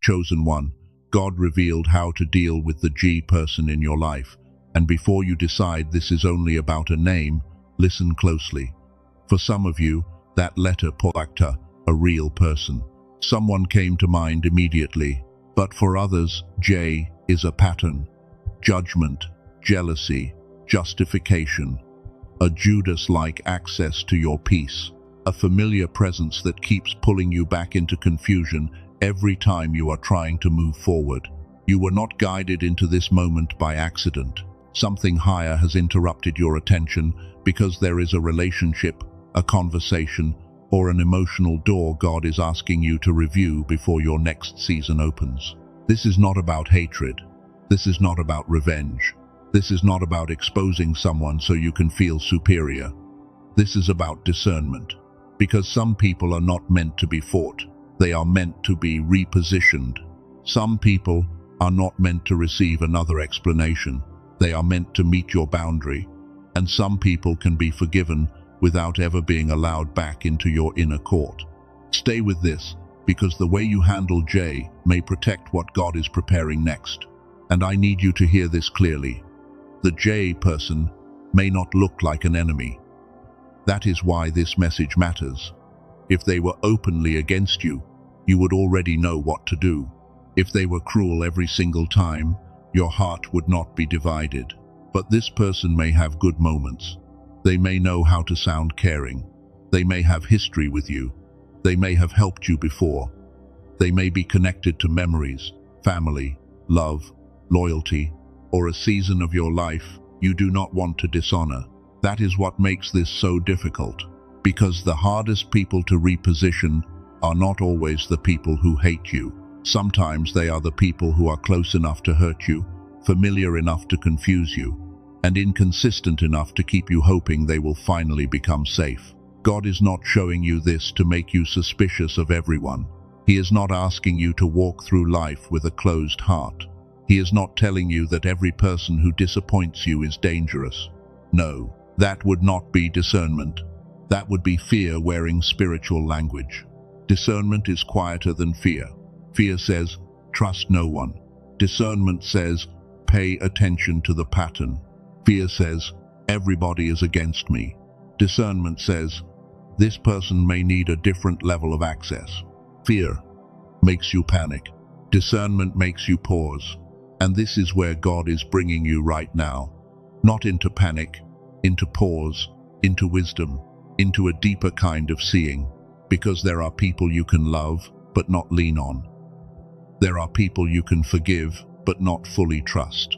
Chosen one, God revealed how to deal with the G person in your life. And before you decide this is only about a name, listen closely. For some of you, that letter actor, a real person. Someone came to mind immediately. But for others, J is a pattern. Judgment, jealousy, justification. A Judas-like access to your peace. A familiar presence that keeps pulling you back into confusion every time you are trying to move forward. You were not guided into this moment by accident. Something higher has interrupted your attention because there is a relationship, a conversation, or an emotional door God is asking you to review before your next season opens. This is not about hatred. This is not about revenge. This is not about exposing someone so you can feel superior. This is about discernment. Because some people are not meant to be fought. They are meant to be repositioned. Some people are not meant to receive another explanation. They are meant to meet your boundary. And some people can be forgiven without ever being allowed back into your inner court. Stay with this, because the way you handle J may protect what God is preparing next. And I need you to hear this clearly. The J person may not look like an enemy. That is why this message matters. If they were openly against you, you would already know what to do. If they were cruel every single time, your heart would not be divided. But this person may have good moments. They may know how to sound caring. They may have history with you. They may have helped you before. They may be connected to memories, family, love, loyalty, or a season of your life you do not want to dishonor. That is what makes this so difficult. Because the hardest people to reposition are not always the people who hate you. Sometimes they are the people who are close enough to hurt you, familiar enough to confuse you, and inconsistent enough to keep you hoping they will finally become safe. God is not showing you this to make you suspicious of everyone. He is not asking you to walk through life with a closed heart. He is not telling you that every person who disappoints you is dangerous. No, that would not be discernment. That would be fear wearing spiritual language. Discernment is quieter than fear. Fear says, trust no one. Discernment says, pay attention to the pattern. Fear says, everybody is against me. Discernment says, this person may need a different level of access. Fear makes you panic. Discernment makes you pause. And this is where God is bringing you right now. Not into panic, into pause, into wisdom, into a deeper kind of seeing. Because there are people you can love, but not lean on. There are people you can forgive, but not fully trust.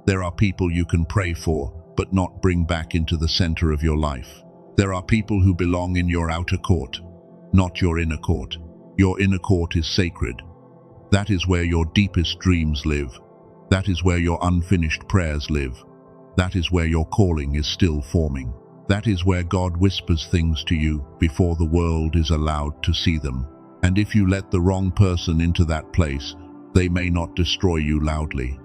There are people you can pray for, but not bring back into the center of your life. There are people who belong in your outer court, not your inner court. Your inner court is sacred. That is where your deepest dreams live. That is where your unfinished prayers live. That is where your calling is still forming. That is where God whispers things to you before the world is allowed to see them. And if you let the wrong person into that place, they may not destroy you loudly.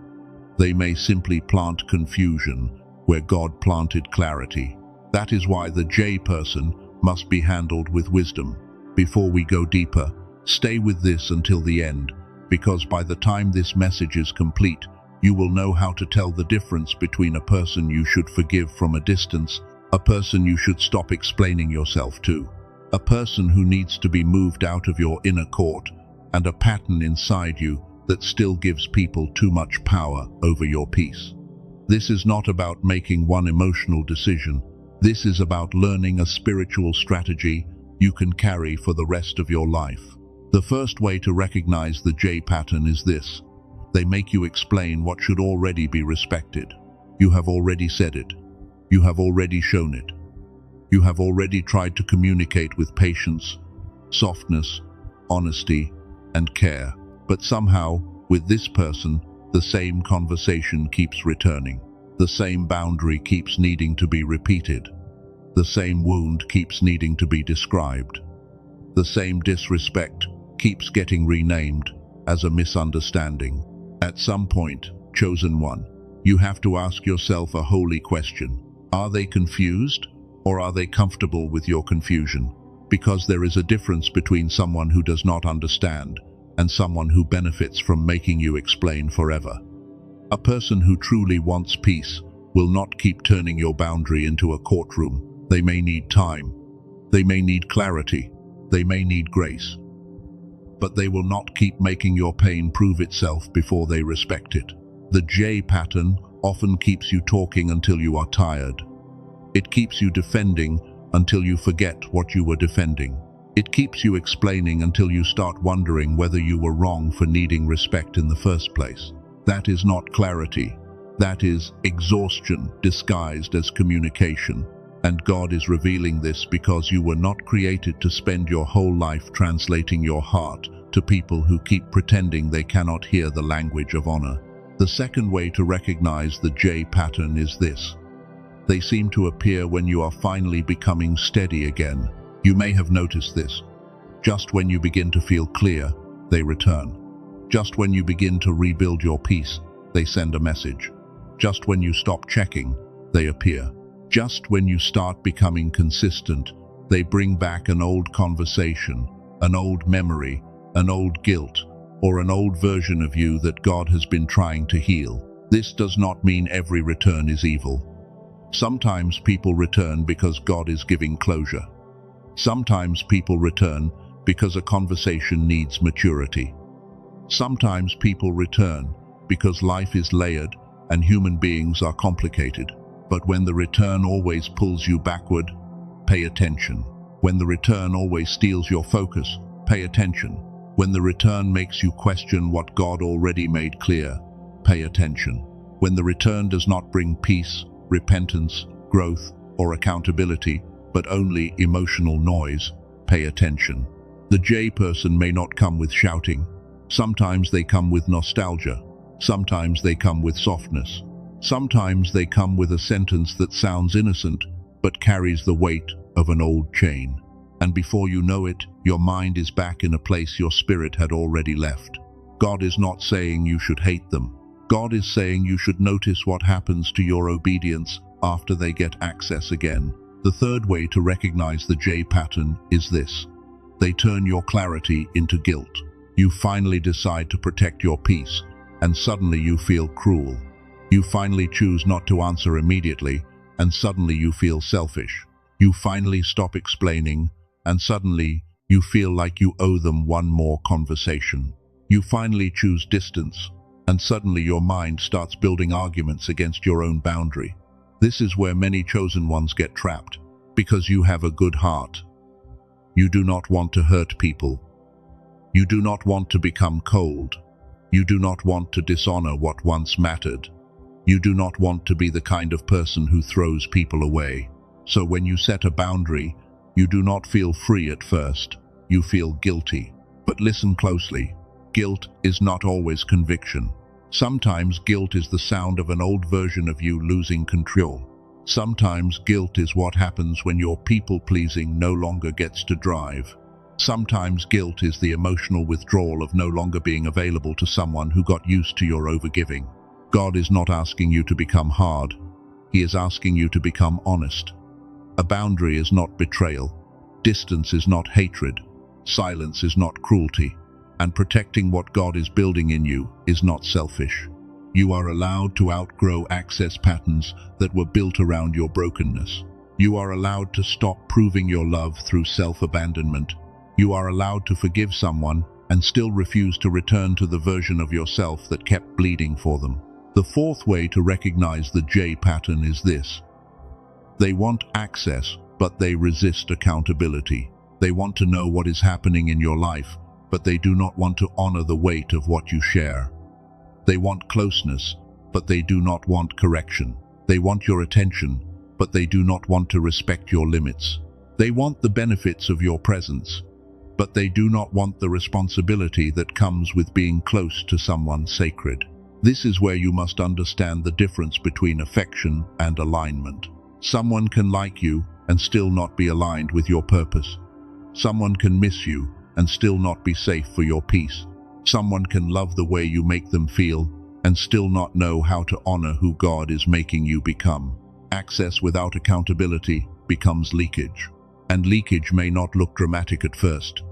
They may simply plant confusion where God planted clarity. That is why the J person must be handled with wisdom. Before we go deeper, stay with this until the end, because by the time this message is complete, you will know how to tell the difference between a person you should forgive from a distance, a person you should stop explaining yourself to, a person who needs to be moved out of your inner court, and a pattern inside you that still gives people too much power over your peace. This is not about making one emotional decision. This is about learning a spiritual strategy you can carry for the rest of your life. The first way to recognize the J pattern is this. They make you explain what should already be respected. You have already said it. You have already shown it. You have already tried to communicate with patience, softness, honesty, and care. But somehow, with this person, the same conversation keeps returning. The same boundary keeps needing to be repeated. The same wound keeps needing to be described. The same disrespect keeps getting renamed as a misunderstanding. At some point, chosen one, you have to ask yourself a holy question. Are they confused, or are they comfortable with your confusion? Because there is a difference between someone who does not understand and someone who benefits from making you explain forever. A person who truly wants peace will not keep turning your boundary into a courtroom. They may need time. They may need clarity. They may need grace. But they will not keep making your pain prove itself before they respect it. The J pattern often keeps you talking until you are tired. It keeps you defending until you forget what you were defending. It keeps you explaining until you start wondering whether you were wrong for needing respect in the first place. That is not clarity. That is exhaustion disguised as communication. And God is revealing this because you were not created to spend your whole life translating your heart to people who keep pretending they cannot hear the language of honor. The second way to recognize the J pattern is this. They seem to appear when you are finally becoming steady again. You may have noticed this. Just when you begin to feel clear, they return. Just when you begin to rebuild your peace, they send a message. Just when you stop checking, they appear. Just when you start becoming consistent, they bring back an old conversation, an old memory, an old guilt, or an old version of you that God has been trying to heal. This does not mean every return is evil. Sometimes people return because God is giving closure. Sometimes people return because a conversation needs maturity. Sometimes people return because life is layered and human beings are complicated. But when the return always pulls you backward, pay attention. When the return always steals your focus, pay attention. When the return makes you question what God already made clear, pay attention. When the return does not bring peace, repentance, growth, or accountability, but only emotional noise, pay attention. The J person may not come with shouting. Sometimes they come with nostalgia. Sometimes they come with softness. Sometimes they come with a sentence that sounds innocent, but carries the weight of an old chain. And before you know it, your mind is back in a place your spirit had already left. God is not saying you should hate them. God is saying you should notice what happens to your obedience after they get access again. The third way to recognize the J pattern is this. They turn your clarity into guilt. You finally decide to protect your peace, and suddenly you feel cruel. You finally choose not to answer immediately, and suddenly you feel selfish. You finally stop explaining, and suddenly you feel like you owe them one more conversation. You finally choose distance, and suddenly your mind starts building arguments against your own boundary. This is where many chosen ones get trapped, because you have a good heart. You do not want to hurt people. You do not want to become cold. You do not want to dishonor what once mattered. You do not want to be the kind of person who throws people away. So when you set a boundary, you do not feel free at first. You feel guilty. But listen closely. Guilt is not always conviction. Sometimes guilt is the sound of an old version of you losing control. Sometimes guilt is what happens when your people-pleasing no longer gets to drive. Sometimes guilt is the emotional withdrawal of no longer being available to someone who got used to your overgiving. God is not asking you to become hard. He is asking you to become honest. A boundary is not betrayal. Distance is not hatred. Silence is not cruelty. And protecting what God is building in you is not selfish. You are allowed to outgrow access patterns that were built around your brokenness. You are allowed to stop proving your love through self-abandonment. You are allowed to forgive someone and still refuse to return to the version of yourself that kept bleeding for them. The fourth way to recognize the J pattern is this. They want access, but they resist accountability. They want to know what is happening in your life, but they do not want to honor the weight of what you share. They want closeness, but they do not want correction. They want your attention, but they do not want to respect your limits. They want the benefits of your presence, but they do not want the responsibility that comes with being close to someone sacred. This is where you must understand the difference between affection and alignment. Someone can like you and still not be aligned with your purpose. Someone can miss you and still not be safe for your peace. Someone can love the way you make them feel and still not know how to honor who God is making you become. Access without accountability becomes leakage. And leakage may not look dramatic at first.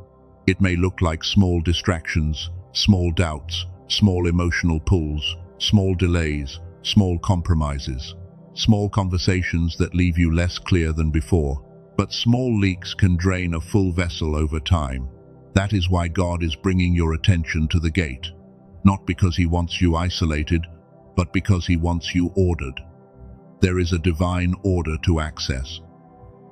It may look like small distractions, Small doubts, small emotional pulls, small delays, small compromises, small conversations that leave you less clear than before. But small leaks can drain a full vessel over time. That is why God is bringing your attention to the gate. Not because He wants you isolated, but because He wants you ordered. There is a divine order to access.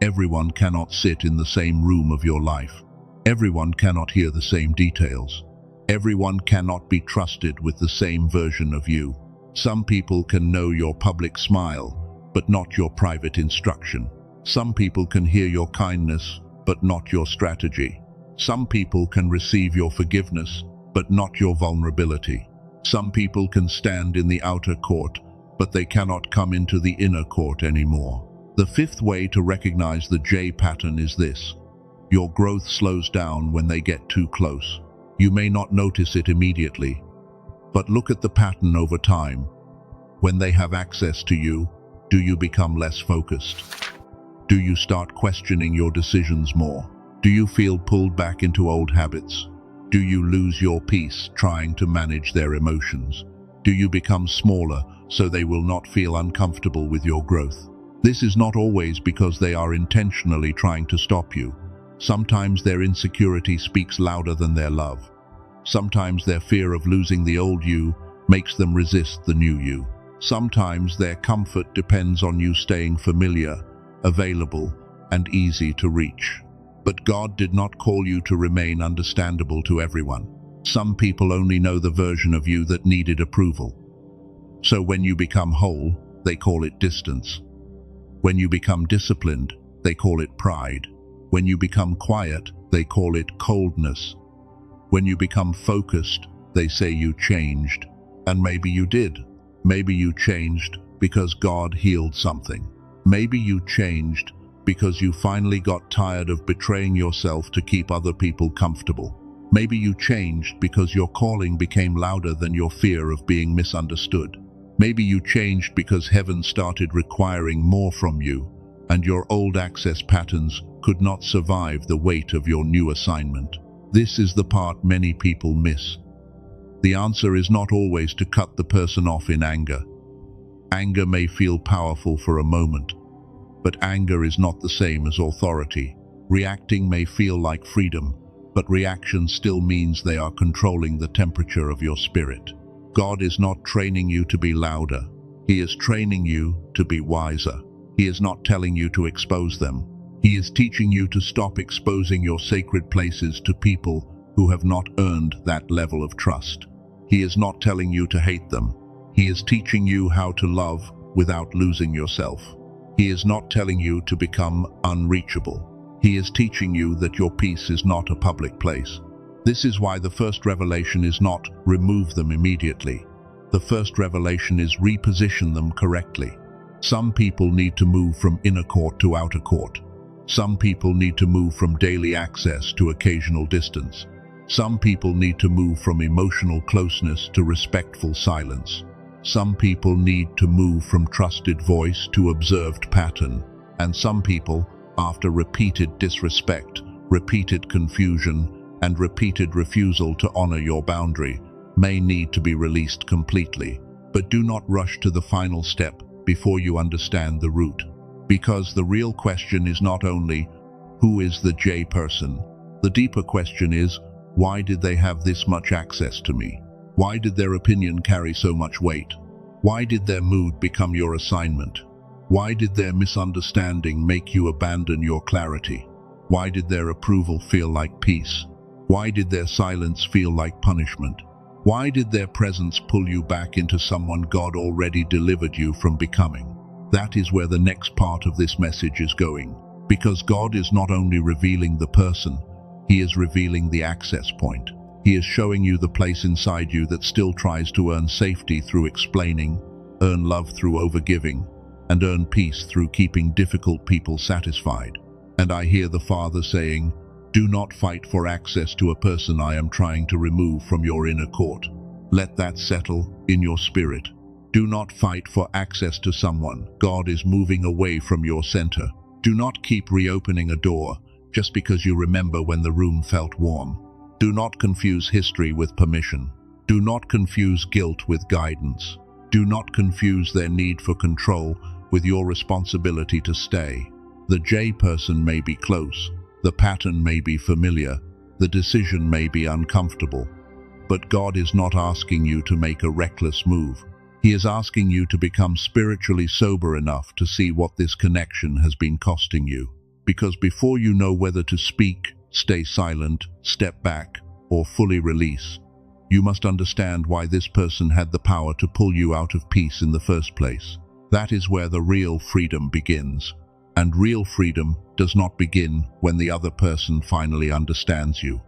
Everyone cannot sit in the same room of your life. Everyone cannot hear the same details. Everyone cannot be trusted with the same version of you. Some people can know your public smile, but not your private instruction. Some people can hear your kindness, but not your strategy. Some people can receive your forgiveness, but not your vulnerability. Some people can stand in the outer court, but they cannot come into the inner court anymore. The fifth way to recognize the J pattern is this. Your growth slows down when they get too close. You may not notice it immediately, but look at the pattern over time. When they have access to you, do you become less focused? Do you start questioning your decisions more? Do you feel pulled back into old habits? Do you lose your peace trying to manage their emotions? Do you become smaller so they will not feel uncomfortable with your growth? This is not always because they are intentionally trying to stop you. Sometimes their insecurity speaks louder than their love. Sometimes their fear of losing the old you makes them resist the new you. Sometimes their comfort depends on you staying familiar, available, and easy to reach. But God did not call you to remain understandable to everyone. Some people only know the version of you that needed approval. So when you become whole, they call it distance. When you become disciplined, they call it pride. When you become quiet, they call it coldness. When you become focused, they say you changed. And maybe you did. Maybe you changed because God healed something. Maybe you changed because you finally got tired of betraying yourself to keep other people comfortable. Maybe you changed because your calling became louder than your fear of being misunderstood. Maybe you changed because heaven started requiring more from you, and your old access patterns could not survive the weight of your new assignment. This is the part many people miss. The answer is not always to cut the person off in anger. Anger may feel powerful for a moment, but anger is not the same as authority. Reacting may feel like freedom, but reaction still means they are controlling the temperature of your spirit. God is not training you to be louder. He is training you to be wiser. He is not telling you to expose them. He is teaching you to stop exposing your sacred places to people who have not earned that level of trust. He is not telling you to hate them. He is teaching you how to love without losing yourself. He is not telling you to become unreachable. He is teaching you that your peace is not a public place. This is why the first revelation is not remove them immediately. The first revelation is reposition them correctly. Some people need to move from inner court to outer court. Some people need to move from daily access to occasional distance. Some people need to move from emotional closeness to respectful silence. Some people need to move from trusted voice to observed pattern. And some people, after repeated disrespect, repeated confusion, and repeated refusal to honor your boundary, may need to be released completely. But do not rush to the final step before you understand the root. Because the real question is not only, who is the J person? The deeper question is, why did they have this much access to me? Why did their opinion carry so much weight? Why did their mood become your assignment? Why did their misunderstanding make you abandon your clarity? Why did their approval feel like peace? Why did their silence feel like punishment? Why did their presence pull you back into someone God already delivered you from becoming? That is where the next part of this message is going. Because God is not only revealing the person, He is revealing the access point. He is showing you the place inside you that still tries to earn safety through explaining, earn love through overgiving, and earn peace through keeping difficult people satisfied. And I hear the Father saying, do not fight for access to a person I am trying to remove from your inner court. Let that settle in your spirit. Do not fight for access to someone God is moving away from your center. Do not keep reopening a door just because you remember when the room felt warm. Do not confuse history with permission. Do not confuse guilt with guidance. Do not confuse their need for control with your responsibility to stay. The J person may be close, the pattern may be familiar, the decision may be uncomfortable. But God is not asking you to make a reckless move. He is asking you to become spiritually sober enough to see what this connection has been costing you. Because before you know whether to speak, stay silent, step back, or fully release, you must understand why this person had the power to pull you out of peace in the first place. That is where the real freedom begins. And real freedom does not begin when the other person finally understands you.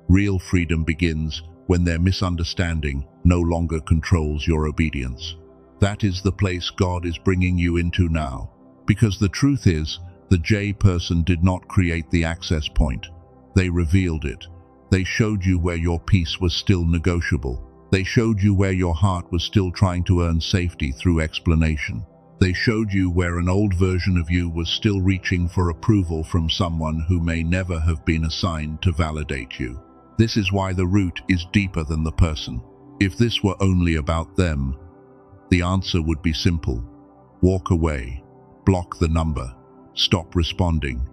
Real freedom begins when their misunderstanding no longer controls your obedience. That is the place God is bringing you into now. Because the truth is, the J person did not create the access point. They revealed it. They showed you where your peace was still negotiable. They showed you where your heart was still trying to earn safety through explanation. They showed you where an old version of you was still reaching for approval from someone who may never have been assigned to validate you. This is why the root is deeper than the person. If this were only about them, the answer would be simple. Walk away. Block the number. Stop responding.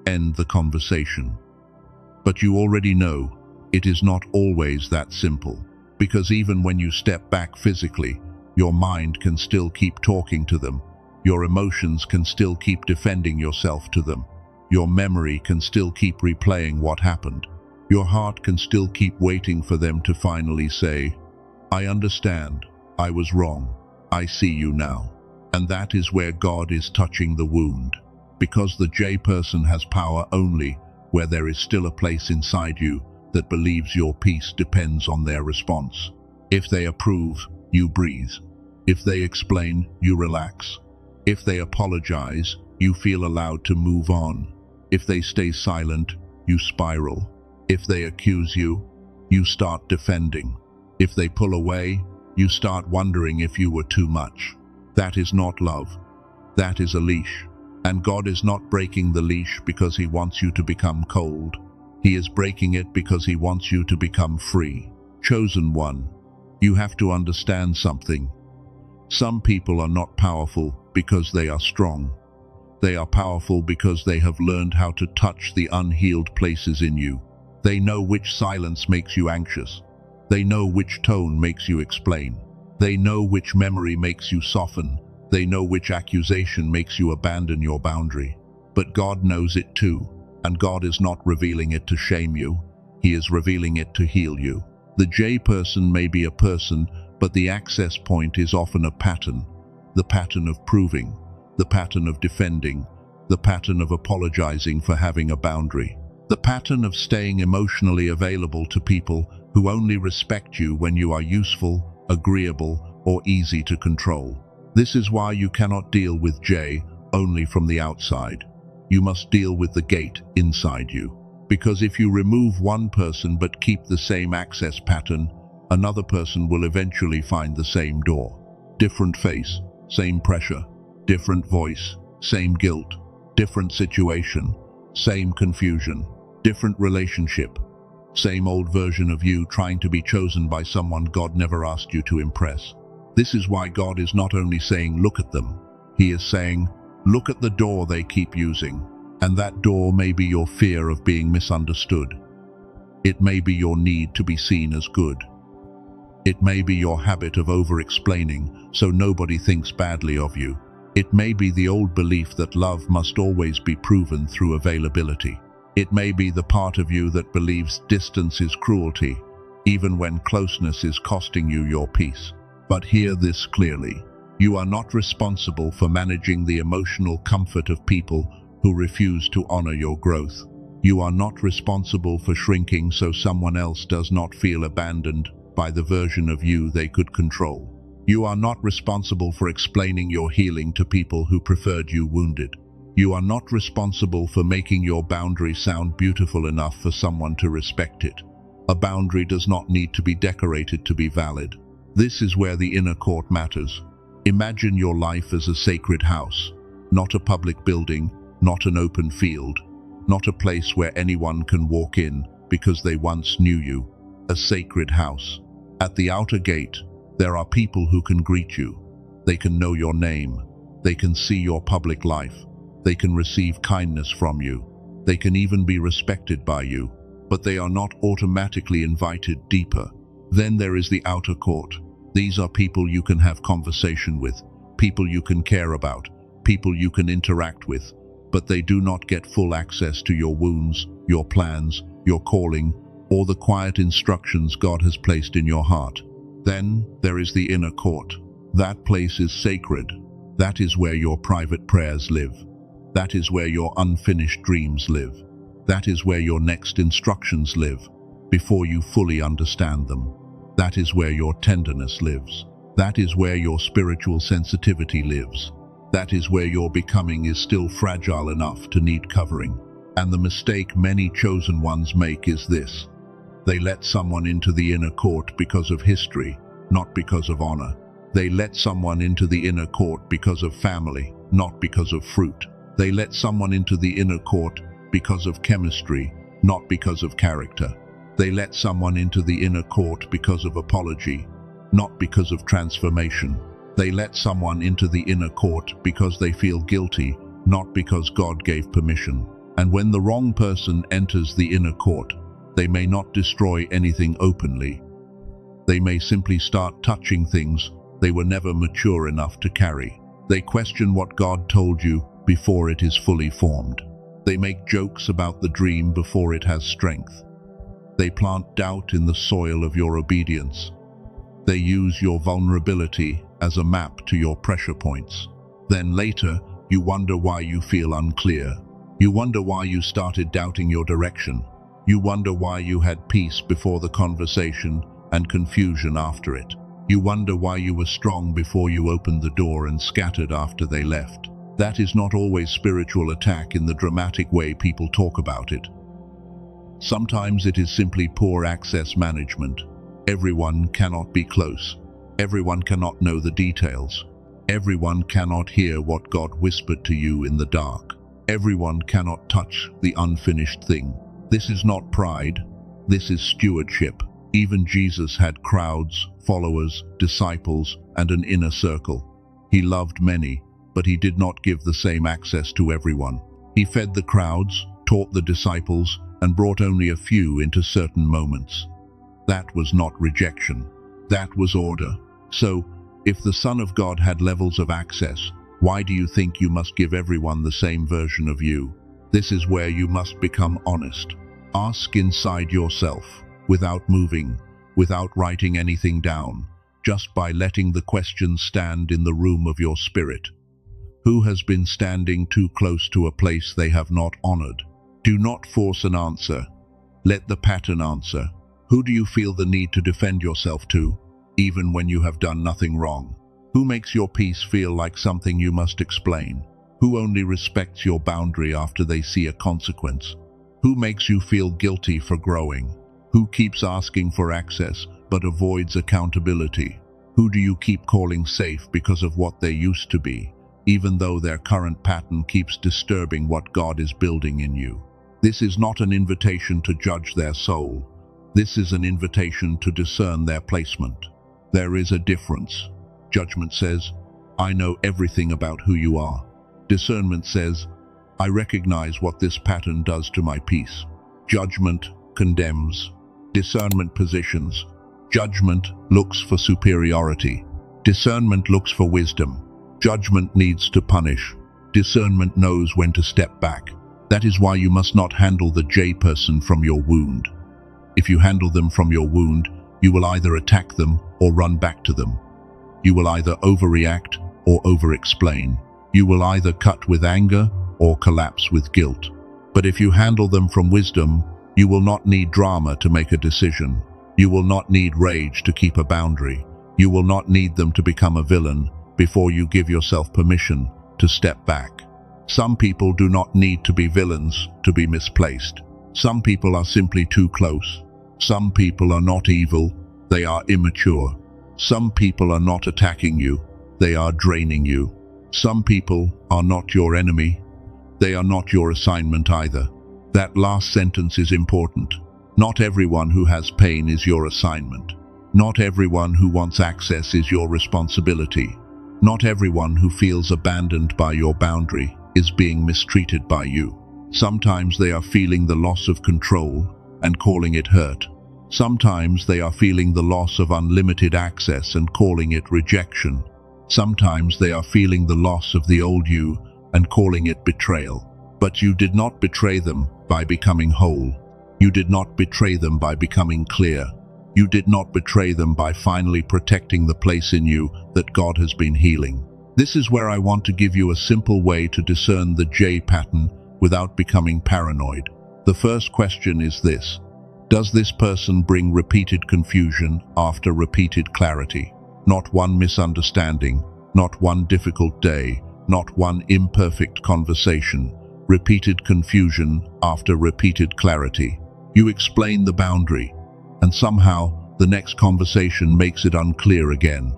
End the conversation. But you already know, it is not always that simple. Because even when you step back physically, your mind can still keep talking to them. Your emotions can still keep defending yourself to them. Your memory can still keep replaying what happened. Your heart can still keep waiting for them to finally say, I understand, I was wrong, I see you now. And that is where God is touching the wound. Because the J person has power only where there is still a place inside you that believes your peace depends on their response. If they approve, you breathe. If they explain, you relax. If they apologize, you feel allowed to move on. If they stay silent, you spiral. If they accuse you, you start defending. If they pull away, you start wondering if you were too much. That is not love. That is a leash. And God is not breaking the leash because He wants you to become cold. He is breaking it because He wants you to become free. Chosen one, you have to understand something. Some people are not powerful because they are strong. They are powerful because they have learned how to touch the unhealed places in you. They know which silence makes you anxious. They know which tone makes you explain. They know which memory makes you soften. They know which accusation makes you abandon your boundary. But God knows it too, and God is not revealing it to shame you. He is revealing it to heal you. The J person may be a person, but the access point is often a pattern. The pattern of proving, the pattern of defending, the pattern of apologizing for having a boundary, the pattern of staying emotionally available to people who only respect you when you are useful, agreeable, or easy to control. This is why you cannot deal with J only from the outside. You must deal with the gate inside you. Because if you remove one person but keep the same access pattern, another person will eventually find the same door. Different face, same pressure. Different voice, same guilt. Different situation, same confusion. Different relationship, same old version of you trying to be chosen by someone God never asked you to impress. This is why God is not only saying, look at them. He is saying, look at the door they keep using. And that door may be your fear of being misunderstood. It may be your need to be seen as good. It may be your habit of over-explaining so nobody thinks badly of you. It may be the old belief that love must always be proven through availability. It may be the part of you that believes distance is cruelty, even when closeness is costing you your peace. But hear this clearly. You are not responsible for managing the emotional comfort of people who refuse to honor your growth. You are not responsible for shrinking so someone else does not feel abandoned by the version of you they could control. You are not responsible for explaining your healing to people who preferred you wounded. You are not responsible for making your boundary sound beautiful enough for someone to respect it. A boundary does not need to be decorated to be valid. This is where the inner court matters. Imagine your life as a sacred house, not a public building, not an open field, not a place where anyone can walk in, because they once knew you, a sacred house. At the outer gate, there are people who can greet you. They can know your name. They can see your public life. They can receive kindness from you. They can even be respected by you, but they are not automatically invited deeper. Then there is the outer court. These are people you can have conversation with, people you can care about, people you can interact with, but they do not get full access to your wounds, your plans, your calling, or the quiet instructions God has placed in your heart. Then there is the inner court. That place is sacred. That is where your private prayers live. That is where your unfinished dreams live. That is where your next instructions live, before you fully understand them. That is where your tenderness lives. That is where your spiritual sensitivity lives. That is where your becoming is still fragile enough to need covering. And the mistake many chosen ones make is this: they let someone into the inner court because of history, not because of honor. They let someone into the inner court because of family, not because of fruit. They let someone into the inner court because of chemistry, not because of character. They let someone into the inner court because of apology, not because of transformation. They let someone into the inner court because they feel guilty, not because God gave permission. And when the wrong person enters the inner court, they may not destroy anything openly. They may simply start touching things they were never mature enough to carry. They question what God told you before it is fully formed. They make jokes about the dream before it has strength. They plant doubt in the soil of your obedience. They use your vulnerability as a map to your pressure points. Then later, you wonder why you feel unclear. You wonder why you started doubting your direction. You wonder why you had peace before the conversation and confusion after it. You wonder why you were strong before you opened the door and scattered after they left. That is not always spiritual attack in the dramatic way people talk about it. Sometimes it is simply poor access management. Everyone cannot be close. Everyone cannot know the details. Everyone cannot hear what God whispered to you in the dark. Everyone cannot touch the unfinished thing. This is not pride. This is stewardship. Even Jesus had crowds, followers, disciples, and an inner circle. He loved many, but he did not give the same access to everyone. He fed the crowds, taught the disciples, and brought only a few into certain moments. That was not rejection. That was order. So, if the Son of God had levels of access, why do you think you must give everyone the same version of you? This is where you must become honest. Ask inside yourself, without moving, without writing anything down, just by letting the question stand in the room of your spirit. Who has been standing too close to a place they have not honored? Do not force an answer. Let the pattern answer. Who do you feel the need to defend yourself to, even when you have done nothing wrong? Who makes your peace feel like something you must explain? Who only respects your boundary after they see a consequence? Who makes you feel guilty for growing? Who keeps asking for access but avoids accountability? Who do you keep calling safe because of what they used to be, even though their current pattern keeps disturbing what God is building in you? This is not an invitation to judge their soul. This is an invitation to discern their placement. There is a difference. Judgment says, I know everything about who you are. Discernment says, I recognize what this pattern does to my peace. Judgment condemns. Discernment positions. Judgment looks for superiority. Discernment looks for wisdom. Judgment needs to punish. Discernment knows when to step back. That is why you must not handle the J person from your wound. If you handle them from your wound, you will either attack them or run back to them. You will either overreact or overexplain. You will either cut with anger or collapse with guilt. But if you handle them from wisdom, you will not need drama to make a decision. You will not need rage to keep a boundary. You will not need them to become a villain before you give yourself permission to step back. Some people do not need to be villains to be misplaced. Some people are simply too close. Some people are not evil, they are immature. Some people are not attacking you, they are draining you. Some people are not your enemy, they are not your assignment either. That last sentence is important. Not everyone who has pain is your assignment. Not everyone who wants access is your responsibility. Not everyone who feels abandoned by your boundary is being mistreated by you. Sometimes they are feeling the loss of control and calling it hurt. Sometimes they are feeling the loss of unlimited access and calling it rejection. Sometimes they are feeling the loss of the old you and calling it betrayal. But you did not betray them by becoming whole. You did not betray them by becoming clear. You did not betray them by finally protecting the place in you that God has been healing. This is where I want to give you a simple way to discern the J pattern without becoming paranoid. The first question is this: does this person bring repeated confusion after repeated clarity? Not one misunderstanding, not one difficult day, not one imperfect conversation. Repeated confusion after repeated clarity. You explain the boundary, and somehow the next conversation makes it unclear again.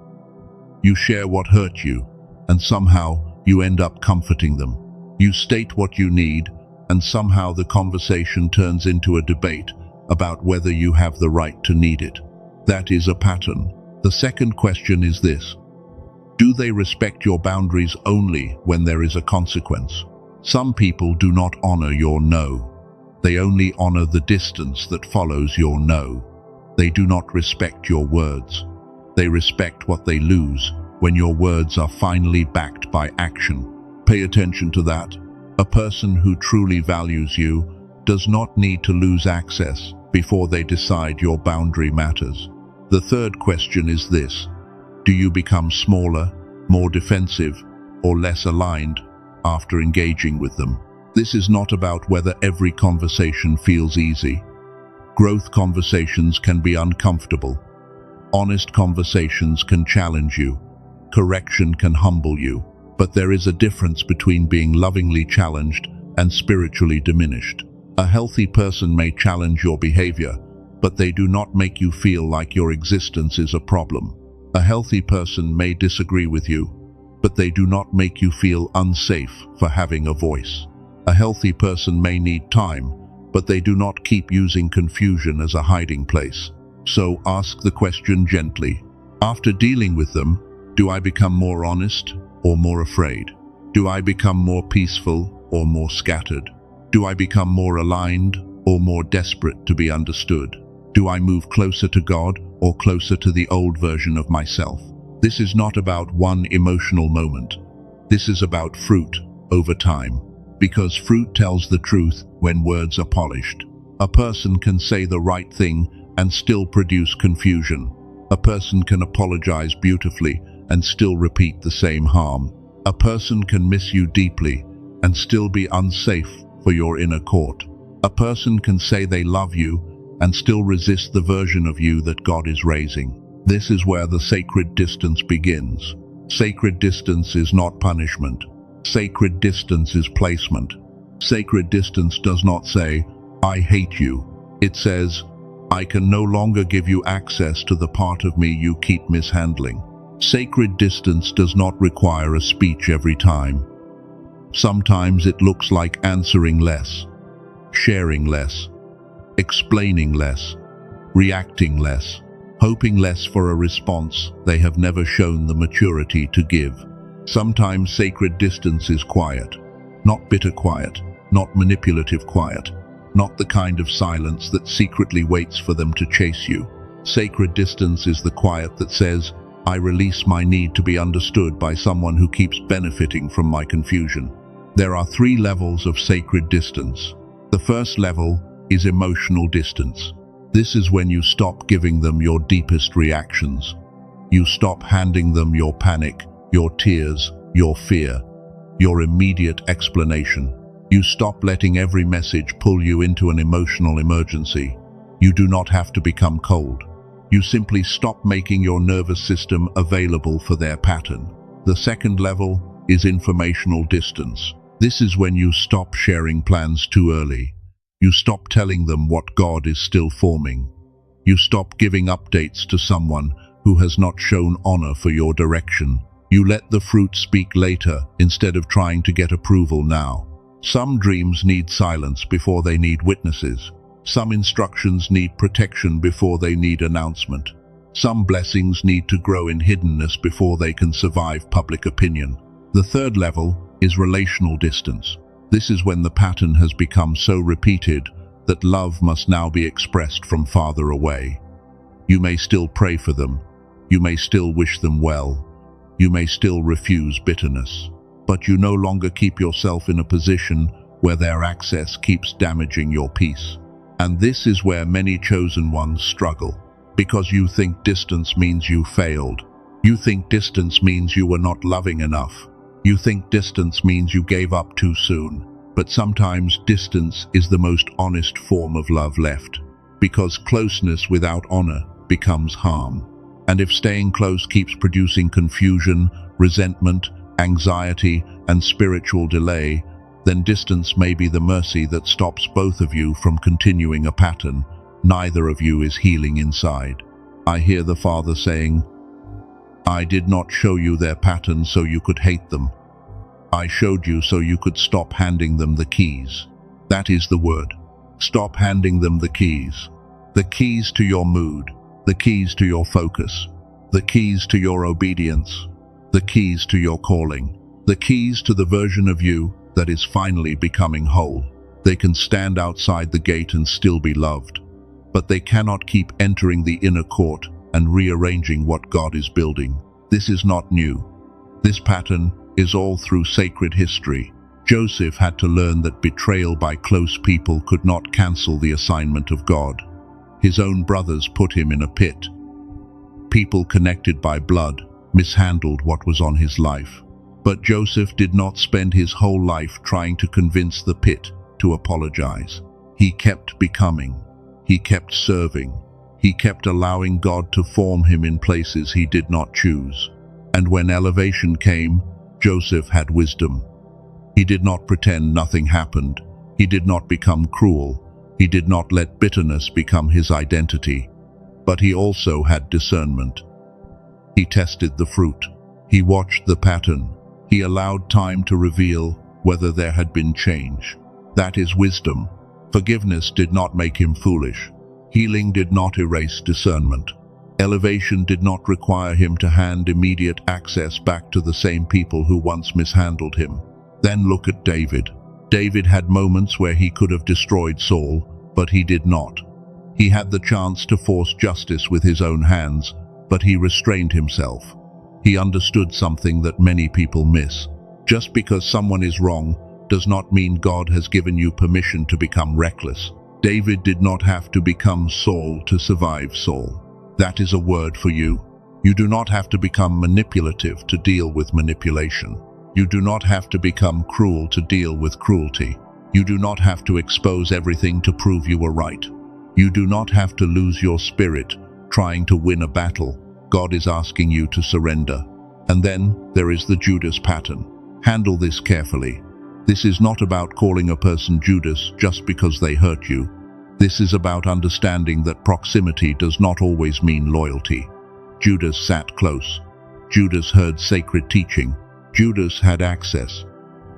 You share what hurt you, and somehow you end up comforting them. You state what you need, and somehow the conversation turns into a debate about whether you have the right to need it. That is a pattern. The second question is this: do they respect your boundaries only when there is a consequence? Some people do not honor your no. They only honor the distance that follows your no. They do not respect your words. They respect what they lose when your words are finally backed by action. Pay attention to that. A person who truly values you does not need to lose access before they decide your boundary matters. The third question is this: do you become smaller, more defensive, or less aligned after engaging with them? This is not about whether every conversation feels easy. Growth conversations can be uncomfortable. Honest conversations can challenge you. Correction can humble you. But there is a difference between being lovingly challenged and spiritually diminished. A healthy person may challenge your behavior, but they do not make you feel like your existence is a problem. A healthy person may disagree with you, but they do not make you feel unsafe for having a voice. A healthy person may need time, but they do not keep using confusion as a hiding place. So ask the question gently. After dealing with them, do I become more honest or more afraid? Do I become more peaceful or more scattered? Do I become more aligned or more desperate to be understood? Do I move closer to God or closer to the old version of myself? This is not about one emotional moment. This is about fruit over time. Because fruit tells the truth when words are polished. A person can say the right thing and still produce confusion. A person can apologize beautifully and still repeat the same harm. A person can miss you deeply and still be unsafe for your inner court. A person can say they love you and still resist the version of you that God is raising. This is where the sacred distance begins. Sacred distance is not punishment. Sacred distance is placement. Sacred distance does not say, I hate you. It says, I can no longer give you access to the part of me you keep mishandling. Sacred distance does not require a speech every time. Sometimes it looks like answering less, sharing less, explaining less, reacting less, hoping less for a response they have never shown the maturity to give. Sometimes sacred distance is quiet, not bitter quiet, not manipulative quiet, not the kind of silence that secretly waits for them to chase you. Sacred distance is the quiet that says, I release my need to be understood by someone who keeps benefiting from my confusion. There are 3 levels of sacred distance. The first level is emotional distance. This is when you stop giving them your deepest reactions. You stop handing them your panic, your tears, your fear, your immediate explanation. You stop letting every message pull you into an emotional emergency. You do not have to become cold. You simply stop making your nervous system available for their pattern. The second level is informational distance. This is when you stop sharing plans too early. You stop telling them what God is still forming. You stop giving updates to someone who has not shown honor for your direction. You let the fruit speak later instead of trying to get approval now. Some dreams need silence before they need witnesses. Some instructions need protection before they need announcement. Some blessings need to grow in hiddenness before they can survive public opinion. The third level is relational distance. This is when the pattern has become so repeated that love must now be expressed from farther away. You may still pray for them. You may still wish them well. You may still refuse bitterness. But you no longer keep yourself in a position where their access keeps damaging your peace. And this is where many chosen ones struggle, because you think distance means you failed. You think distance means you were not loving enough. You think distance means you gave up too soon. But sometimes distance is the most honest form of love left, because closeness without honor becomes harm. And if staying close keeps producing confusion, resentment, anxiety, and spiritual delay, then distance may be the mercy that stops both of you from continuing a pattern. Neither of you is healing inside. I hear the Father saying, I did not show you their pattern so you could hate them. I showed you so you could stop handing them the keys. That is the word. Stop handing them the keys. The keys to your mood, the keys to your focus, the keys to your obedience, the keys to your calling, the keys to the version of you that is finally becoming whole. They can stand outside the gate and still be loved, but they cannot keep entering the inner court and rearranging what God is building. This is not new. This pattern is all through sacred history. Joseph had to learn that betrayal by close people could not cancel the assignment of God. His own brothers put him in a pit. People connected by blood mishandled what was on his life. But Joseph did not spend his whole life trying to convince the pit to apologize. He kept becoming. He kept serving. He kept allowing God to form him in places he did not choose. And when elevation came, Joseph had wisdom. He did not pretend nothing happened. He did not become cruel. He did not let bitterness become his identity. But he also had discernment. He tested the fruit. He watched the pattern. He allowed time to reveal whether there had been change. That is wisdom. Forgiveness did not make him foolish. Healing did not erase discernment. Elevation did not require him to hand immediate access back to the same people who once mishandled him. Then look at David. David had moments where he could have destroyed Saul, but he did not. He had the chance to force justice with his own hands, but he restrained himself. He understood something that many people miss. Just because someone is wrong does not mean God has given you permission to become reckless. David did not have to become Saul to survive Saul. That is a word for you. You do not have to become manipulative to deal with manipulation. You do not have to become cruel to deal with cruelty. You do not have to expose everything to prove you were right. You do not have to lose your spirit trying to win a battle. God is asking you to surrender. And then there is the Judas pattern. Handle this carefully. This is not about calling a person Judas just because they hurt you. This is about understanding that proximity does not always mean loyalty. Judas sat close. Judas heard sacred teaching. Judas had access.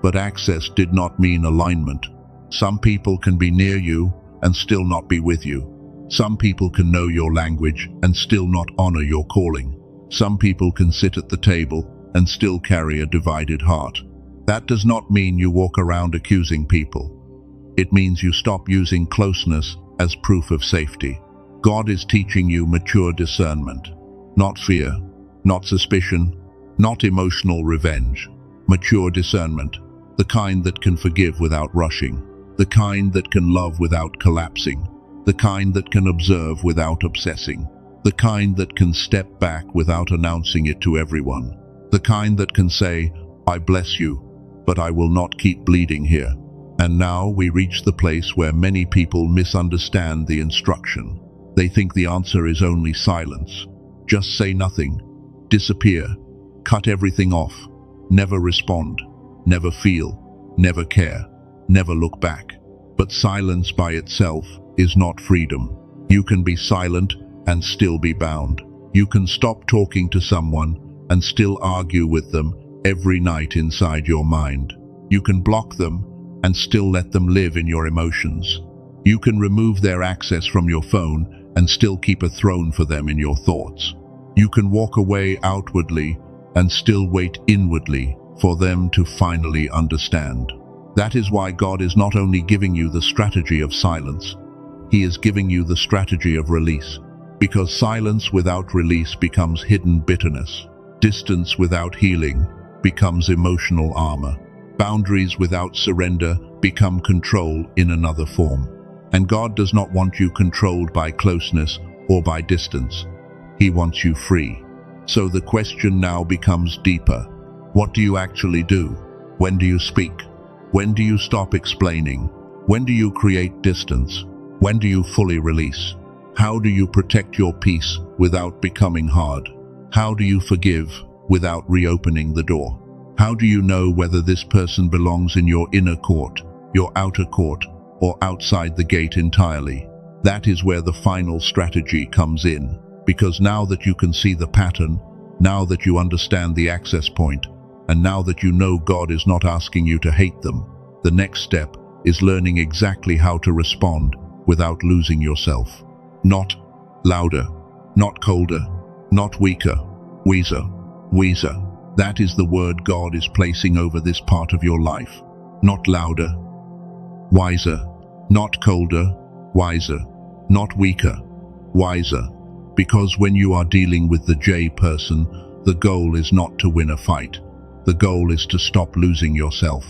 But access did not mean alignment. Some people can be near you and still not be with you. Some people can know your language and still not honor your calling. Some people can sit at the table and still carry a divided heart. That does not mean you walk around accusing people. It means you stop using closeness as proof of safety. God is teaching you mature discernment. Not fear, not suspicion, not emotional revenge. Mature discernment, the kind that can forgive without rushing, the kind that can love without collapsing, the kind that can observe without obsessing, the kind that can step back without announcing it to everyone, the kind that can say, I bless you, but I will not keep bleeding here. And now we reach the place where many people misunderstand the instruction. They think the answer is only silence. Just say nothing, disappear, cut everything off, never respond, never feel, never care, never look back. But silence by itself is not freedom. You can be silent and still be bound. You can stop talking to someone and still argue with them every night inside your mind. You can block them and still let them live in your emotions. You can remove their access from your phone and still keep a throne for them in your thoughts. You can walk away outwardly and still wait inwardly for them to finally understand. That is why God is not only giving you the strategy of silence, He is giving you the strategy of release. Because silence without release becomes hidden bitterness. Distance without healing becomes emotional armor. Boundaries without surrender become control in another form. And God does not want you controlled by closeness or by distance. He wants you free. So the question now becomes deeper. What do you actually do? When do you speak? When do you stop explaining? When do you create distance? When do you fully release? How do you protect your peace without becoming hard? How do you forgive without reopening the door? How do you know whether this person belongs in your inner court, your outer court, or outside the gate entirely? That is where the final strategy comes in. Because now that you can see the pattern, now that you understand the access point, and now that you know God is not asking you to hate them, the next step is learning exactly how to respond without losing yourself. Not louder, not colder, not weaker, wiser. That is the word God is placing over this part of your life. Not louder, wiser, not colder, wiser, not weaker, wiser. Because when you are dealing with the J person, the goal is not to win a fight. The goal is to stop losing yourself.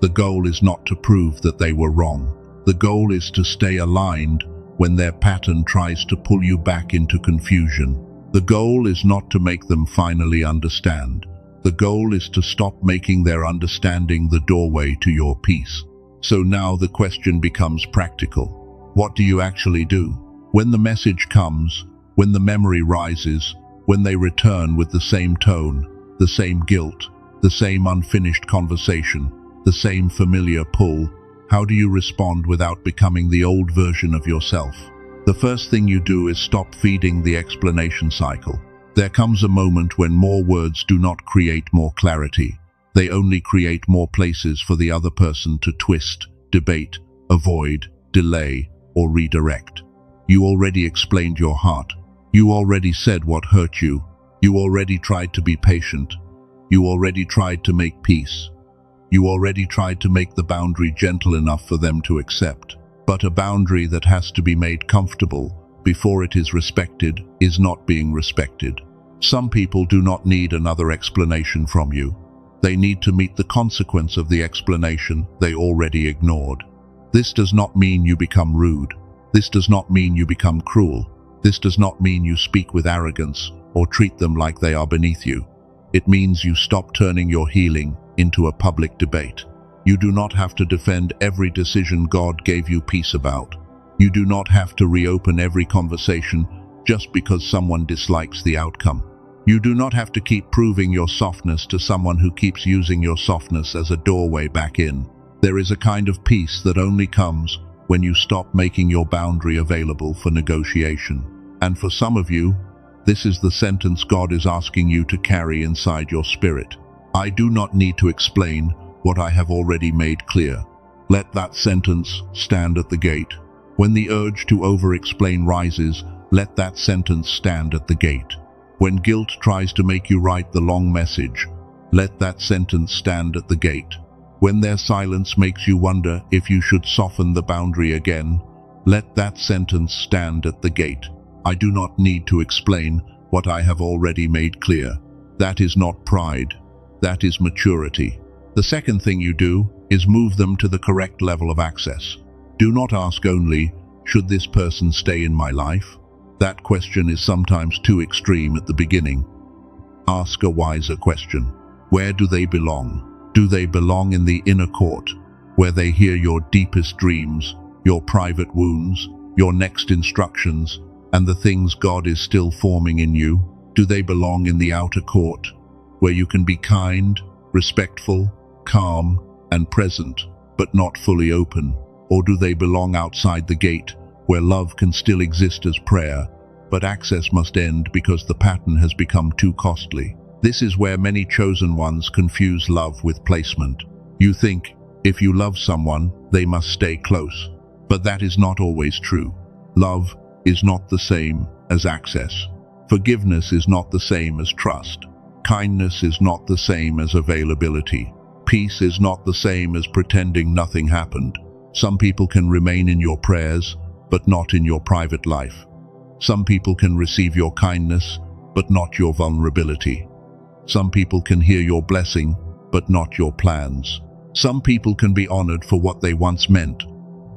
The goal is not to prove that they were wrong. The goal is to stay aligned when their pattern tries to pull you back into confusion. The goal is not to make them finally understand. The goal is to stop making their understanding the doorway to your peace. So now the question becomes practical. What do you actually do? When the message comes, when the memory rises, when they return with the same tone, the same guilt, the same unfinished conversation, the same familiar pull, how do you respond without becoming the old version of yourself? The first thing you do is stop feeding the explanation cycle. There comes a moment when more words do not create more clarity. They only create more places for the other person to twist, debate, avoid, delay, or redirect. You already explained your heart. You already said what hurt you. You already tried to be patient. You already tried to make peace. You already tried to make the boundary gentle enough for them to accept. But a boundary that has to be made comfortable before it is respected is not being respected. Some people do not need another explanation from you. They need to meet the consequence of the explanation they already ignored. This does not mean you become rude. This does not mean you become cruel. This does not mean you speak with arrogance or treat them like they are beneath you. It means you stop turning your healing into a public debate. You do not have to defend every decision God gave you peace about. You do not have to reopen every conversation just because someone dislikes the outcome. You do not have to keep proving your softness to someone who keeps using your softness as a doorway back in. There is a kind of peace that only comes when you stop making your boundary available for negotiation. And for some of you, this is the sentence God is asking you to carry inside your spirit. I do not need to explain what I have already made clear. Let that sentence stand at the gate. When the urge to over-explain rises, let that sentence stand at the gate. When guilt tries to make you write the long message, let that sentence stand at the gate. When their silence makes you wonder if you should soften the boundary again, let that sentence stand at the gate. I do not need to explain what I have already made clear. That is not pride. That is maturity. The second thing you do is move them to the correct level of access. Do not ask only, should this person stay in my life? That question is sometimes too extreme at the beginning. Ask a wiser question. Where do they belong? Do they belong in the inner court, where they hear your deepest dreams, your private wounds, your next instructions, and the things God is still forming in you? Do they belong in the outer court, where you can be kind, respectful, calm, and present, but not fully open? Or do they belong outside the gate, where love can still exist as prayer, but access must end because the pattern has become too costly? This is where many chosen ones confuse love with placement. You think, if you love someone, they must stay close. But that is not always true. Love is not the same as access. Forgiveness is not the same as trust. Kindness is not the same as availability. Peace is not the same as pretending nothing happened. Some people can remain in your prayers, but not in your private life. Some people can receive your kindness, but not your vulnerability. Some people can hear your blessing, but not your plans. Some people can be honored for what they once meant,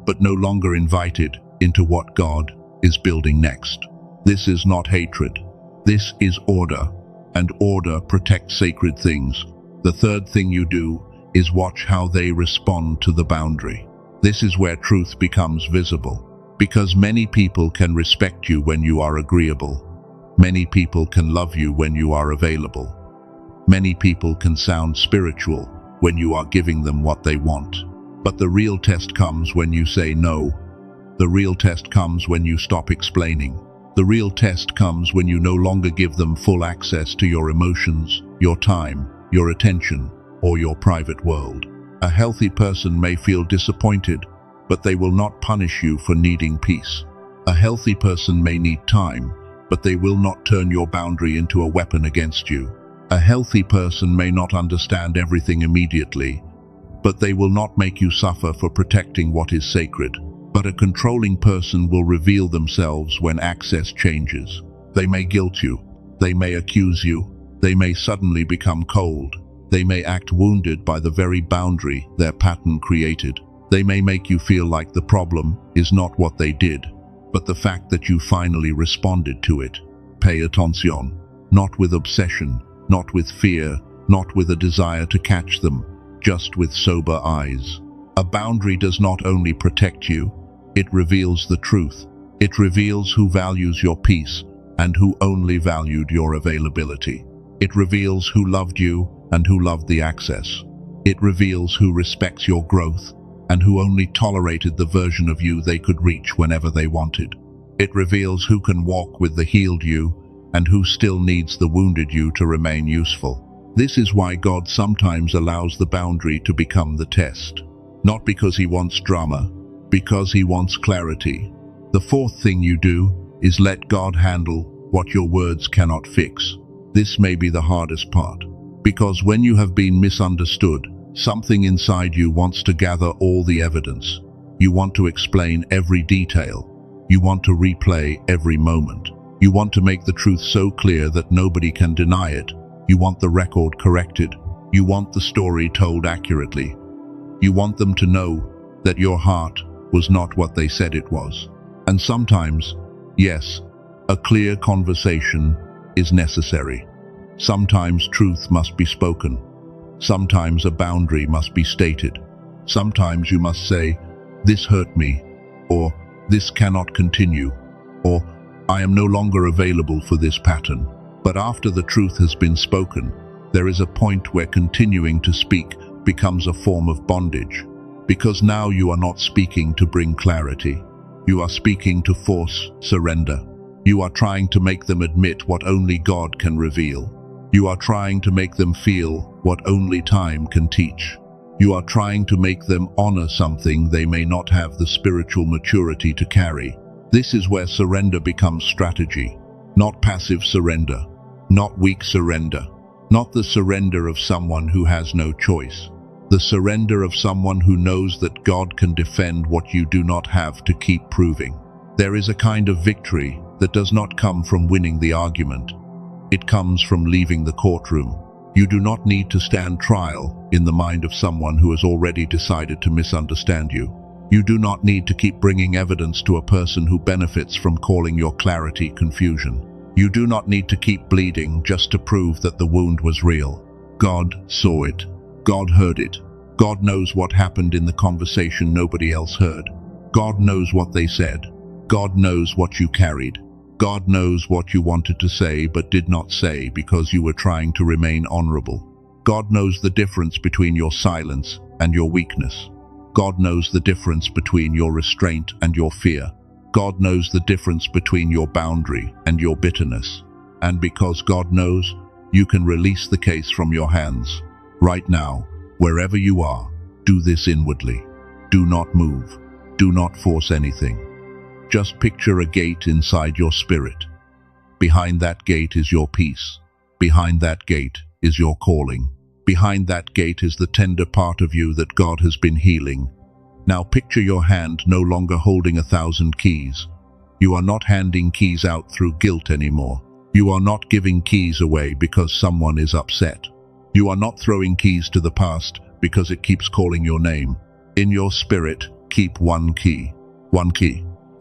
but no longer invited into what God is building next. This is not hatred. This is order, and order protects sacred things. The third thing you do is watch how they respond to the boundary. This is where truth becomes visible, because many people can respect you when you are agreeable. Many people can love you when you are available. Many people can sound spiritual when you are giving them what they want. But the real test comes when you say no. The real test comes when you stop explaining. The real test comes when you no longer give them full access to your emotions, your time, your attention, or your private world. A healthy person may feel disappointed, but they will not punish you for needing peace. A healthy person may need time, but they will not turn your boundary into a weapon against you. A healthy person may not understand everything immediately, but they will not make you suffer for protecting what is sacred. But a controlling person will reveal themselves when access changes. They may guilt you. They may accuse you. They may suddenly become cold. They may act wounded by the very boundary their pattern created. They may make you feel like the problem is not what they did, but the fact that you finally responded to it. Pay attention, not with obsession, not with fear, not with a desire to catch them, just with sober eyes. A boundary does not only protect you, it reveals the truth. It reveals who values your peace and who only valued your availability. It reveals who loved you and who loved the access. It reveals who respects your growth and who only tolerated the version of you they could reach whenever they wanted. It reveals who can walk with the healed you and who still needs the wounded you to remain useful. This is why God sometimes allows the boundary to become the test. Not because He wants drama, because He wants clarity. The fourth thing you do is let God handle what your words cannot fix. This may be the hardest part, because when you have been misunderstood, something inside you wants to gather all the evidence. You want to explain every detail. You want to replay every moment. You want to make the truth so clear that nobody can deny it. You want the record corrected. You want the story told accurately. You want them to know that your heart was not what they said it was. And sometimes, yes, a clear conversation is necessary. Sometimes truth must be spoken. Sometimes a boundary must be stated. Sometimes you must say, "This hurt me," or "This cannot continue," or "I am no longer available for this pattern." But after the truth has been spoken, there is a point where continuing to speak becomes a form of bondage. Because now you are not speaking to bring clarity. You are speaking to force surrender. You are trying to make them admit what only God can reveal. You are trying to make them feel what only time can teach. You are trying to make them honor something they may not have the spiritual maturity to carry. This is where surrender becomes strategy, not passive surrender, not weak surrender, not the surrender of someone who has no choice. The surrender of someone who knows that God can defend what you do not have to keep proving. There is a kind of victory that does not come from winning the argument. It comes from leaving the courtroom. You do not need to stand trial in the mind of someone who has already decided to misunderstand you. You do not need to keep bringing evidence to a person who benefits from calling your clarity confusion. You do not need to keep bleeding just to prove that the wound was real. God saw it. God heard it. God knows what happened in the conversation nobody else heard. God knows what they said. God knows what you carried. God knows what you wanted to say but did not say because you were trying to remain honorable. God knows the difference between your silence and your weakness. God knows the difference between your restraint and your fear. God knows the difference between your boundary and your bitterness. And because God knows, you can release the case from your hands. Right now, wherever you are, do this inwardly. Do not move. Do not force anything. Just picture a gate inside your spirit. Behind that gate is your peace. Behind that gate is your calling. Behind that gate is the tender part of you that God has been healing. Now picture your hand no longer holding 1,000 keys. You are not handing keys out through guilt anymore. You are not giving keys away because someone is upset. You are not throwing keys to the past because it keeps calling your name. In your spirit, keep one key,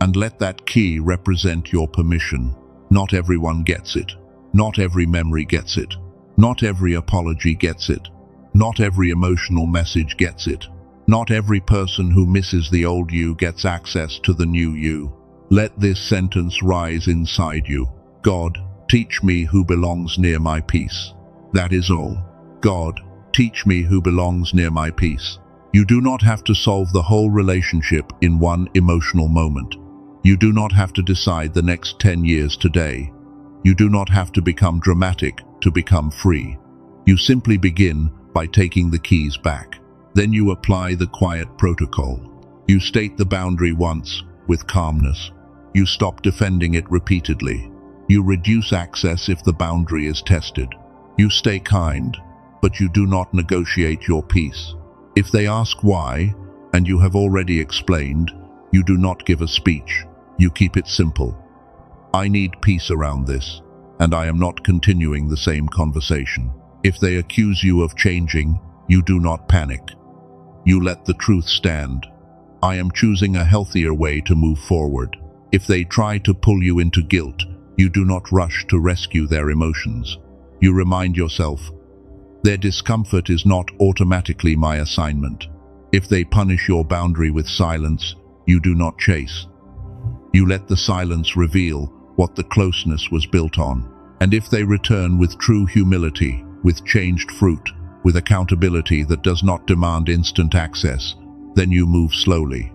and let that key represent your permission. Not everyone gets it. Not every memory gets it. Not every apology gets it. Not every emotional message gets it. Not every person who misses the old you gets access to the new you. Let this sentence rise inside you. God, teach me who belongs near my peace. That is all. God, teach me who belongs near my peace. You do not have to solve the whole relationship in one emotional moment. You do not have to decide the next 10 years today. You do not have to become dramatic to become free. You simply begin by taking the keys back. Then you apply the quiet protocol. You state the boundary once with calmness. You stop defending it repeatedly. You reduce access if the boundary is tested. You stay kind, but you do not negotiate your peace. If they ask why, and you have already explained, you do not give a speech. You keep it simple. I need peace around this, and I am not continuing the same conversation. If they accuse you of changing, you do not panic. You let the truth stand. I am choosing a healthier way to move forward. If they try to pull you into guilt, you do not rush to rescue their emotions. You remind yourself, their discomfort is not automatically my assignment. If they punish your boundary with silence, you do not chase. You let the silence reveal what the closeness was built on. And if they return with true humility, with changed fruit, with accountability that does not demand instant access, then you move slowly.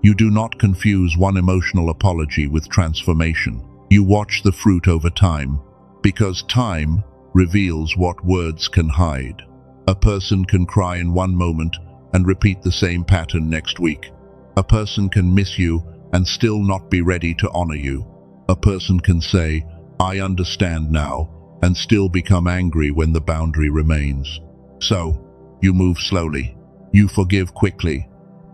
You do not confuse one emotional apology with transformation. You watch the fruit over time, because time reveals what words can hide. A person can cry in one moment and repeat the same pattern next week. A person can miss you and still not be ready to honor you. A person can say, I understand now, and still become angry when the boundary remains. So, you move slowly. You forgive quickly,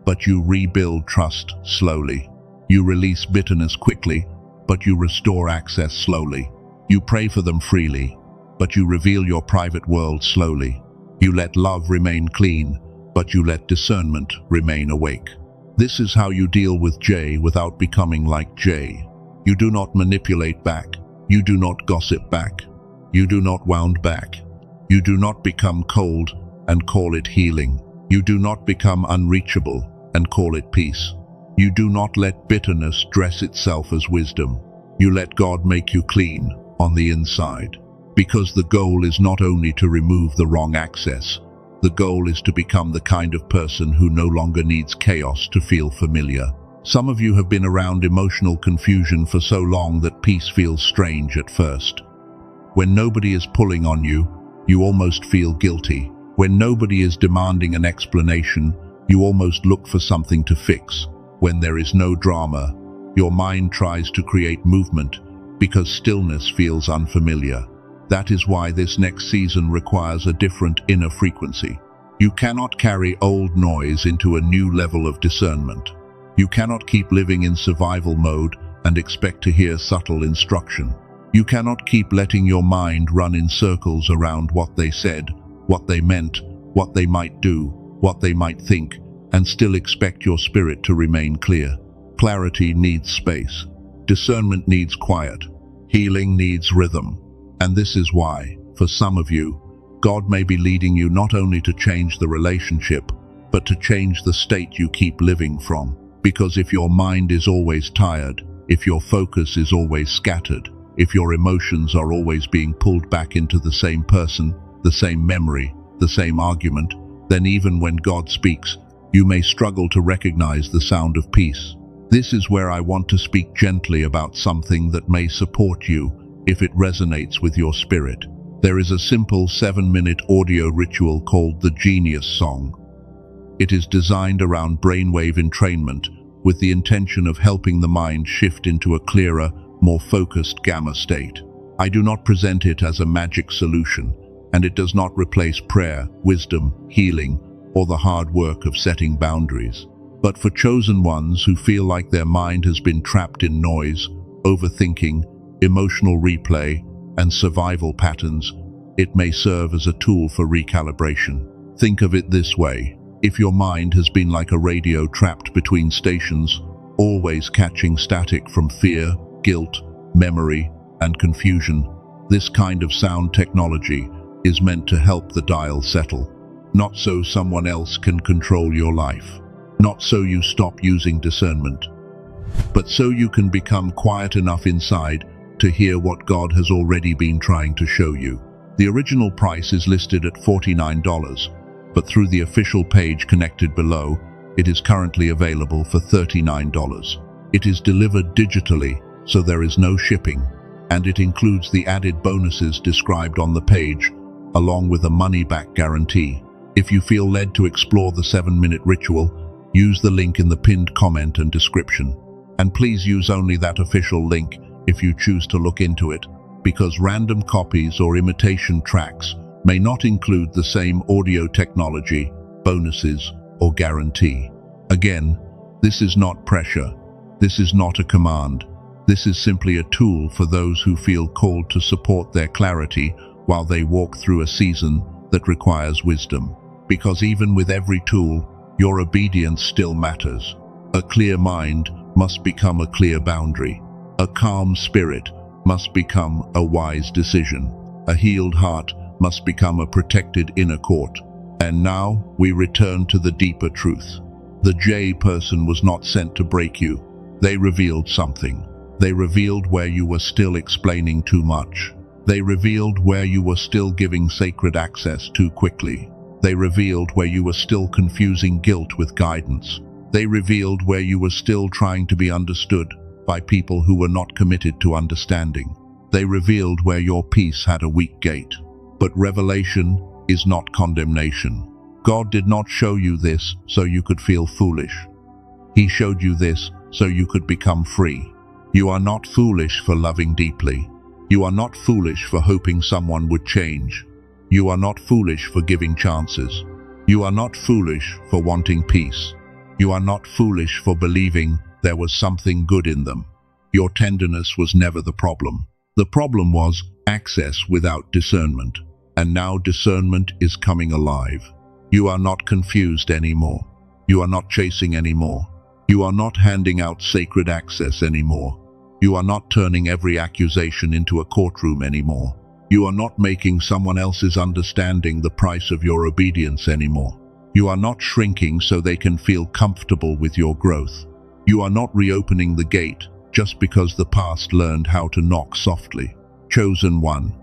but you rebuild trust slowly. You release bitterness quickly, but you restore access slowly. You pray for them freely, but you reveal your private world slowly. You let love remain clean, but you let discernment remain awake. This is how you deal with J without becoming like J. You do not manipulate back. You do not gossip back. You do not wound back. You do not become cold and call it healing. You do not become unreachable and call it peace. You do not let bitterness dress itself as wisdom. You let God make you clean on the inside. Because the goal is not only to remove the wrong access, the goal is to become the kind of person who no longer needs chaos to feel familiar. Some of you have been around emotional confusion for so long that peace feels strange at first. When nobody is pulling on you, you almost feel guilty. When nobody is demanding an explanation, you almost look for something to fix. When there is no drama, your mind tries to create movement because stillness feels unfamiliar. That is why this next season requires a different inner frequency. You cannot carry old noise into a new level of discernment. You cannot keep living in survival mode and expect to hear subtle instruction. You cannot keep letting your mind run in circles around what they said, what they meant, what they might do, what they might think, and still expect your spirit to remain clear. Clarity needs space. Discernment needs quiet. Healing needs rhythm. And this is why, for some of you, God may be leading you not only to change the relationship, but to change the state you keep living from. Because if your mind is always tired, if your focus is always scattered, if your emotions are always being pulled back into the same person, the same memory, the same argument, then even when God speaks, you may struggle to recognize the sound of peace. This is where I want to speak gently about something that may support you if it resonates with your spirit. There is a simple 7-minute audio ritual called the Genius Song. It is designed around brainwave entrainment with the intention of helping the mind shift into a clearer, more focused gamma state. I do not present it as a magic solution, and it does not replace prayer, wisdom, healing, or the hard work of setting boundaries. But for chosen ones who feel like their mind has been trapped in noise, overthinking, emotional replay, and survival patterns, it may serve as a tool for recalibration. Think of it this way: if your mind has been like a radio trapped between stations, always catching static from fear, guilt, memory, and confusion, this kind of sound technology is meant to help the dial settle. Not so someone else can control your life. Not so you stop using discernment, but so you can become quiet enough inside to hear what God has already been trying to show you. The original price is listed at $49, but through the official page connected below, it is currently available for $39. It is delivered digitally, so there is no shipping, and it includes the added bonuses described on the page, along with a money-back guarantee. If you feel led to explore the 7-minute ritual, use the link in the pinned comment and description. And please use only that official link if you choose to look into it, because random copies or imitation tracks may not include the same audio technology, bonuses, or guarantee. Again, this is not pressure. This is not a command. This is simply a tool for those who feel called to support their clarity while they walk through a season that requires wisdom. Because even with every tool, your obedience still matters. A clear mind must become a clear boundary. A calm spirit must become a wise decision. A healed heart must become a protected inner court. And now we return to the deeper truth. The J person was not sent to break you. They revealed something. They revealed where you were still explaining too much. They revealed where you were still giving sacred access too quickly. They revealed where you were still confusing guilt with guidance. They revealed where you were still trying to be understood by people who were not committed to understanding. They revealed where your peace had a weak gate. But revelation is not condemnation. God did not show you this so you could feel foolish. He showed you this so you could become free. You are not foolish for loving deeply. You are not foolish for hoping someone would change. You are not foolish for giving chances. You are not foolish for wanting peace. You are not foolish for believing there was something good in them. Your tenderness was never the problem. The problem was access without discernment. And now discernment is coming alive. You are not confused anymore. You are not chasing anymore. You are not handing out sacred access anymore. You are not turning every accusation into a courtroom anymore. You are not making someone else's understanding the price of your obedience anymore. You are not shrinking so they can feel comfortable with your growth. You are not reopening the gate just because the past learned how to knock softly. Chosen one,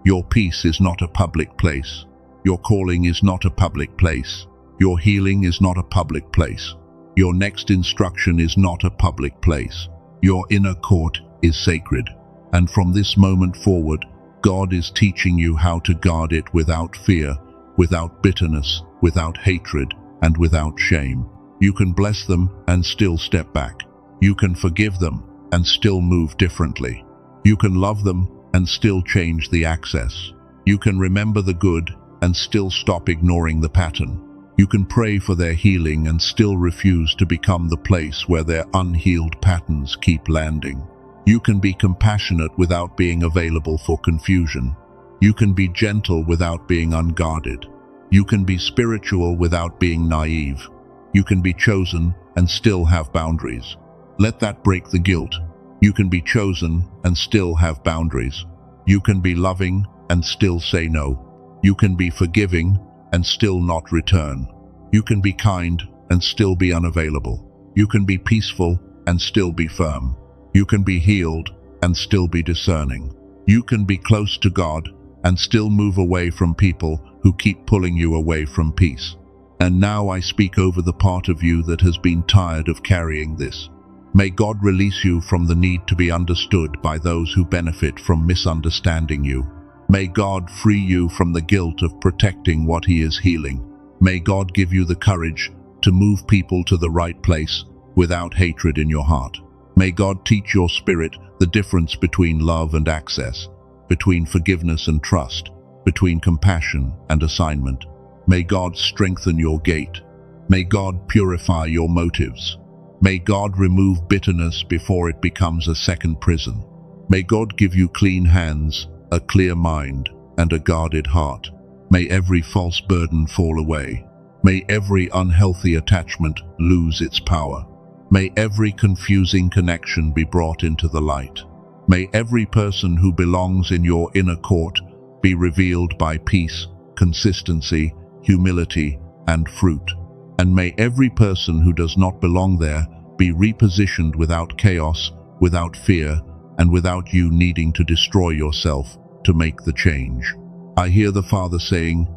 your peace is not a public place. Your calling is not a public place. Your healing is not a public place. Your next instruction is not a public place. Your inner court is sacred. And from this moment forward, God is teaching you how to guard it without fear, without bitterness, without hatred, and without shame. You can bless them and still step back. You can forgive them and still move differently. You can love them and still change the access. You can remember the good and still stop ignoring the pattern. You can pray for their healing and still refuse to become the place where their unhealed patterns keep landing. You can be compassionate without being available for confusion. You can be gentle without being unguarded. You can be spiritual without being naive. You can be chosen and still have boundaries. Let that break the guilt. You can be chosen and still have boundaries. You can be loving and still say no. You can be forgiving and still not return. You can be kind and still be unavailable. You can be peaceful and still be firm. You can be healed and still be discerning. You can be close to God and still move away from people who keep pulling you away from peace. And now I speak over the part of you that has been tired of carrying this. May God release you from the need to be understood by those who benefit from misunderstanding you. May God free you from the guilt of protecting what He is healing. May God give you the courage to move people to the right place without hatred in your heart. May God teach your spirit the difference between love and access, between forgiveness and trust, between compassion and assignment. May God strengthen your gate. May God purify your motives. May God remove bitterness before it becomes a second prison. May God give you clean hands, a clear mind, and a guarded heart. May every false burden fall away. May every unhealthy attachment lose its power. May every confusing connection be brought into the light. May every person who belongs in your inner court be revealed by peace, consistency, humility, and fruit. And may every person who does not belong there be repositioned without chaos, without fear, and without you needing to destroy yourself to make the change. I hear the Father saying,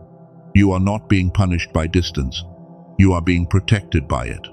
"You are not being punished by distance. You are being protected by it."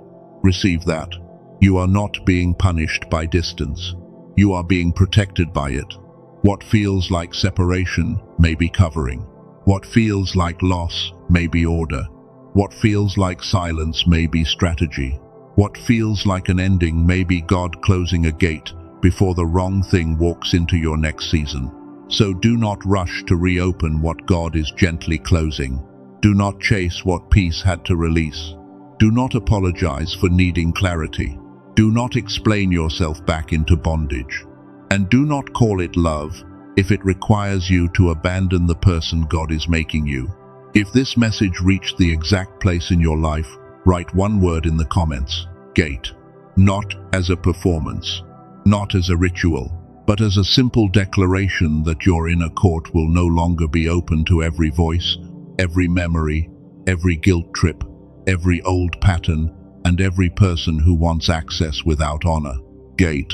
Receive that. You are not being punished by distance. You are being protected by it. What feels like separation may be covering. What feels like loss may be order. What feels like silence may be strategy. What feels like an ending may be God closing a gate before the wrong thing walks into your next season. So do not rush to reopen what God is gently closing. Do not chase what peace had to release. Do not apologize for needing clarity. Do not explain yourself back into bondage. And do not call it love if it requires you to abandon the person God is making you. If this message reached the exact place in your life, write one word in the comments: gate. Not as a performance, not as a ritual, but as a simple declaration that your inner court will no longer be open to every voice, every memory, every guilt trip, every old pattern, and every person who wants access without honor. Gate.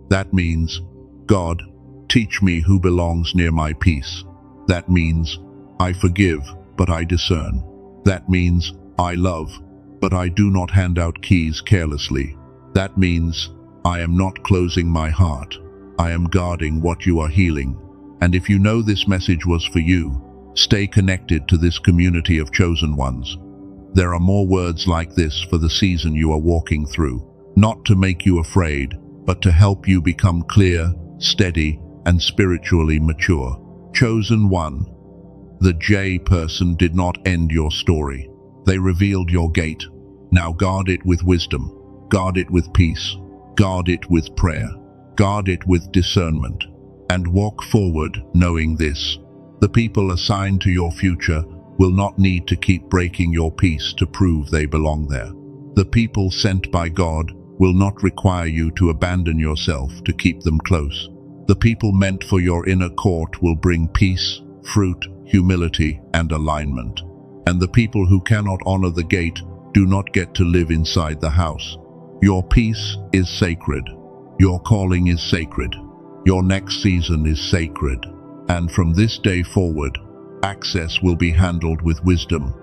That means, God, teach me who belongs near my peace. That means, I forgive, but I discern. That means, I love, but I do not hand out keys carelessly. That means, I am not closing my heart. I am guarding what you are healing. And if you know this message was for you, stay connected to this community of chosen ones. There are more words like this for the season you are walking through, not to make you afraid, but to help you become clear, steady, and spiritually mature. Chosen one. The J person did not end your story. They revealed your gate. Now guard it with wisdom. Guard it with peace. Guard it with prayer. Guard it with discernment. And walk forward knowing this: the people assigned to your future will not need to keep breaking your peace to prove they belong there. The people sent by God will not require you to abandon yourself to keep them close. The people meant for your inner court will bring peace, fruit, humility, and alignment. And the people who cannot honor the gate do not get to live inside the house. Your peace is sacred. Your calling is sacred. Your next season is sacred. And from this day forward, access will be handled with wisdom,